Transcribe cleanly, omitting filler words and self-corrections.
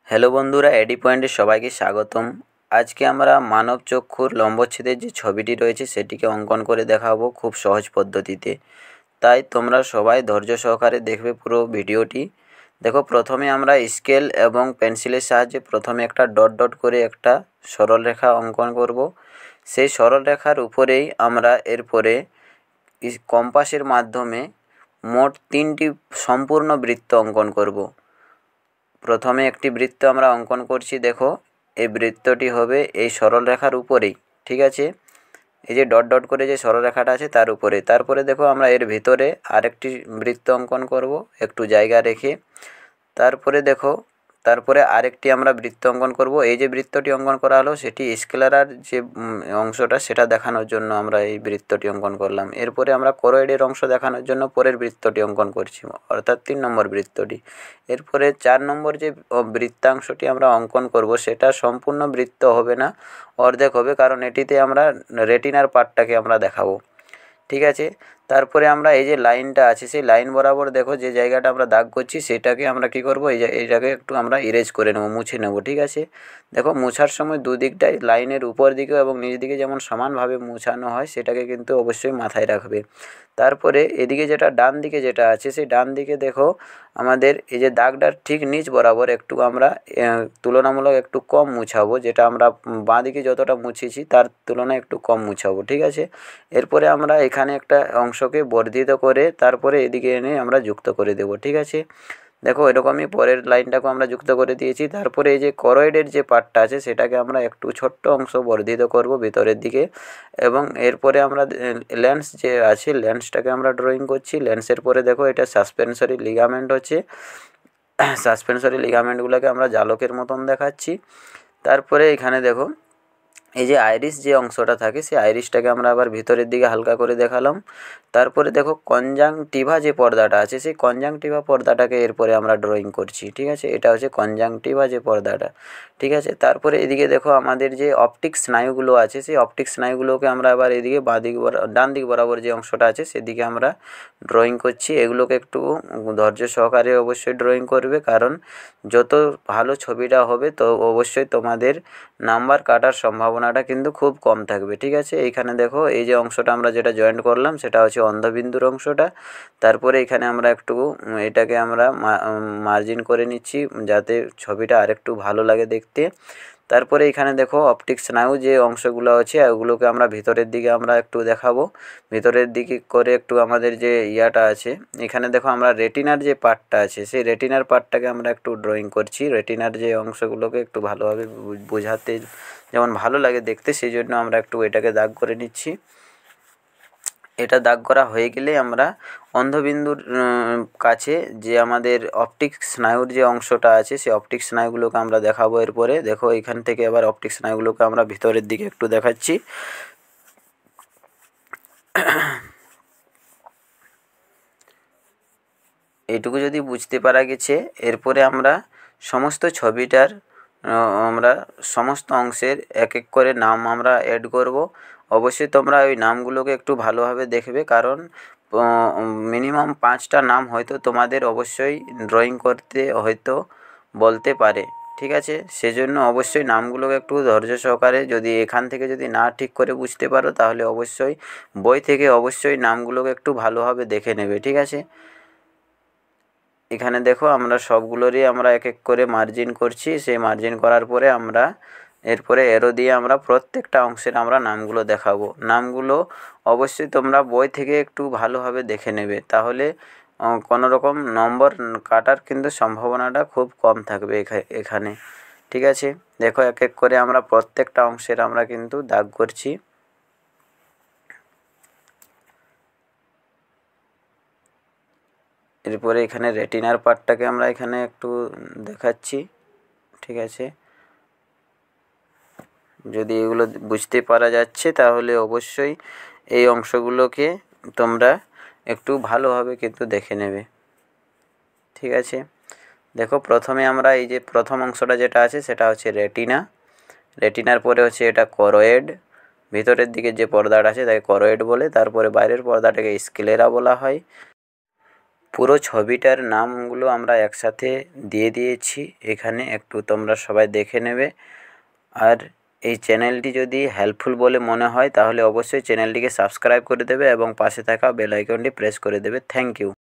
Hello বন্ধুরা, এডি পয়েন্টে সবাইকে স্বাগতম। আজকে আমরা মানব চক্ষুর লম্বচ্ছেদের যে ছবিটি রয়েছে সেটিকে অঙ্কন করে দেখাবো খুব সহজ পদ্ধতিতে। তাই তোমরা সবাই ধৈর্য সহকারে দেখবে পুরো ভিডিওটি। দেখো, প্রথমে আমরা স্কেল এবং পেন্সিলের সাহায্যে প্রথমে একটা ডট ডট করে একটা সরল রেখা অঙ্কন করব। সেই সরল রেখার উপরেই আমরা এরপরে কম্পাসের মাধ্যমে মোট 3টি সম্পূর্ণ বৃত্ত অঙ্কন করব। প্রথমে একটি বৃত্ত আমরা অঙ্কন করছি। দেখো, এই বৃত্তটি হবে এই সরল রেখার উপরেই, ঠিক আছে। এই যে ডট ডট করে যে সরল রেখাটা আছে তার উপরে। তারপরে দেখো, আমরা এর ভিতরে আরেকটি বৃত্ত অঙ্কন করব একটু জায়গা রেখে। তারপরে দেখো, তারপরে আরেকটি আমরা বৃত্ত অঙ্কন করব। এই যে বৃত্তটি অঙ্কন করা হলো সেটি স্কেলার যে অংশটা সেটা দেখানোর জন্য আমরা এই বৃত্তটি অঙ্কন করলাম। এরপরে আমরা করয়েডের অংশ দেখানোর জন্য পরের বৃত্তটি অঙ্কন করছি, অর্থাৎ 3 নম্বর বৃত্তটি। এরপরে 4 নম্বর যে বৃত্তাংশটি আমরা অঙ্কন করব সেটা সম্পূর্ণ বৃত্ত হবে না, অর্ধেক হবে, কারণ এটিতে আমরা রেটিনার পার্টটাকে আমরা দেখাবো, ঠিক আছে। তারপরে আমরা এই যে লাইনটা আছে সেই লাইন বরাবর দেখো যে জায়গাটা আমরা দাগ করছি সেটাকে আমরা কি করব, এইটাকে একটু আমরা ইরেজ করে নেব, মুছে নেব, ঠিক আছে। দেখো, মোছার সময় দুদিকটাই লাইনের উপর দিকে এবং নিচ দিকে যেমন সমানভাবে মুছানো হয় সেটাকে কিন্তু অবশ্যই মাথায় রাখবে। তারপরে এদিকে যেটা ডান দিকে যেটা আছে সেই ডান দিকে দেখো, আমাদের এই যে দাগটার ঠিক নিচ বরাবর একটু আমরা তুলনামূলক একটু কম মুছাবো, যেটা আমরা বাঁ দিকে যতটা মুছেছি তার তুলনায় একটু কম মুছাবো, ঠিক আছে। এরপরে আমরা এখানে একটা অংশকে বর্ধিত করে তারপরে এদিকে এনে আমরা যুক্ত করে দেব, ঠিক আছে। দেখো, এরকমই পরের লাইনটাকেও আমরা যুক্ত করে দিয়েছি। তারপরে এই যে করয়েডের যে পার্টটা আছে সেটাকে আমরা একটু ছোট্ট অংশ বর্ধিত করব ভিতরের দিকে, এবং এরপরে আমরা লেন্স যে আছে লেন্সটাকে আমরা ড্রয়িং করছি। লেন্সের পরে দেখো, এটা সাসপেনসরি লিগামেন্ট হচ্ছে, সাসপেনসরি লিগামেন্টগুলোকে আমরা জালকের মতন দেখাচ্ছি। তারপরে এখানে দেখো, এই যে আইরিস যে অংশটা থাকে সেই আইরিসটাকে আমরা আবার ভিতরের দিকে হালকা করে দেখালাম। তারপরে দেখো, কনজাংটিভা যে পর্দাটা আছে সেই কনজাংটিভা পর্দাটাকে এরপরে আমরা ড্রয়িং করছি, ঠিক আছে। এটা হচ্ছে কনজাংটিভা যে পর্দাটা, ঠিক আছে। তারপরে এদিকে দেখো, আমাদের যে অপটিক স্নায়ুগুলো আছে সেই অপটিক স্নায়ুগুলোকে আমরা আবার এদিকে বাঁ দিক ডান দিক বরাবর যে অংশটা আছে সেদিকে আমরা ড্রয়িং করছি। এগুলোকে একটু ধৈর্য সহকারে অবশ্যই ড্রয়িং করবে, কারণ যত ভালো ছবিটা হবে তো অবশ্যই তোমাদের নাম্বার কাটার সম্ভাবনাটা কিন্তু খুব কম থাকবে, ঠিক আছে। এইখানে দেখো, এই যে অংশটা আমরা যেটা জয়েন্ট করলাম সেটা হচ্ছে অন্ধবিন্দুর অংশটা। তারপরে এখানে আমরা একটু এটাকে আমরা মার্জিন করে নিচ্ছি যাতে ছবিটা আরেকটু ভালো লাগে দেখতে। তারপরে এখানে দেখো, অপটিক স্নায়ু যে অংশগুলো আছে ওগুলোকে আমরা ভিতরের দিকে আমরা একটু দেখাবো। ভিতরের দিকে করে একটু আমাদের যে ইয়াটা আছে, এখানে দেখো আমরা রেটিনার যে পার্টটা আছে সেই রেটিনার পার্টটাকে আমরা একটু ড্রয়িং করছি। রেটিনার যে অংশগুলোকে একটু ভালোভাবে বোঝাতে যেমন ভালো লাগে দেখতে, সেই জন্য আমরা একটু এটাকে দাগ করে নিচ্ছি। এটা দাগ করা হয়ে গেলে আমরা অন্ধবিন্দুর কাছে যে আমাদের অপটিক স্নায়ুর যে অংশটা আছে সেই অপটিক স্নায়ুগুলোকে আমরা দেখাবো। এরপরে দেখো, এখান থেকে আবার অপটিক স্নায়ুগুলোকে আমরা ভিতরের দিকে একটু দেখাচ্ছি। এইটুকু যদি বুঝতে পারা গেছে, এরপরে আমরা সমস্ত ছবিটার আমরা সমস্ত অংশের এক এক করে নাম আমরা অ্যাড করব। অবশ্যই তোমরা ওই নামগুলোকে একটু ভালোভাবে দেখবে, কারণ মিনিমাম 5টা নাম হয়তো তোমাদের অবশ্যই ড্রয়িং করতে হয়তো বলতে পারে, ঠিক আছে। সেজন্য অবশ্যই নামগুলোকে একটু ধৈর্য সহকারে, যদি এখান থেকে যদি না ঠিক করে বুঝতে পারো তাহলে অবশ্যই বই থেকে অবশ্যই নামগুলোকে একটু ভালোভাবে দেখে নেবে, ঠিক আছে। এখানে দেখো, আমরা সবগুলোরই আমরা এক এক করে মার্জিন করছি। সেই মার্জিন করার পরে আমরা এরপরে এরো দিয়ে আমরা প্রত্যেকটা অংশের আমরা নামগুলো দেখাবো। নামগুলো অবশ্যই তোমরা বই থেকে একটু ভালোভাবে দেখে নেবে, তাহলে কোনো রকম নম্বর কাটার কিন্তু সম্ভাবনাটা খুব কম থাকবে এখানে, ঠিক আছে। দেখো, এক এক করে আমরা প্রত্যেকটা অংশের আমরা কিন্তু দাগ করছি। এরপরে এখানে রেটিনার পার্টটাকে আমরা এখানে একটু দেখাচ্ছি, ঠিক আছে। যদি এগুলো বুঝতে পারা যাচ্ছে তাহলে অবশ্যই এই অংশগুলোকে তোমরা একটু ভালোভাবে কিন্তু দেখে নেবে, ঠিক আছে। দেখো, প্রথমে আমরা এই যে প্রথম অংশটা যেটা আছে সেটা হচ্ছে রেটিনা। রেটিনার পরে হচ্ছে এটা করয়েড, ভিতরের দিকে যে পর্দাটা আছে তাকে করয়েড বলে। তারপরে বাইরের পর্দাটাকে স্ক্লেরা বলা হয়। পুরো ছবিটার নামগুলো আমরা একসাথে দিয়ে দিয়েছি এখানে, একটু তোমরা সবাই দেখে নেবে। আর এই চ্যানেলটি যদি হেল্পফুল বলে মনে হয় তাহলে অবশ্যই চ্যানেলটিকে সাবস্ক্রাইব করে দেবে এবং পাশে থাকা বেল আইকনটি প্রেস করে দেবে। Thank you.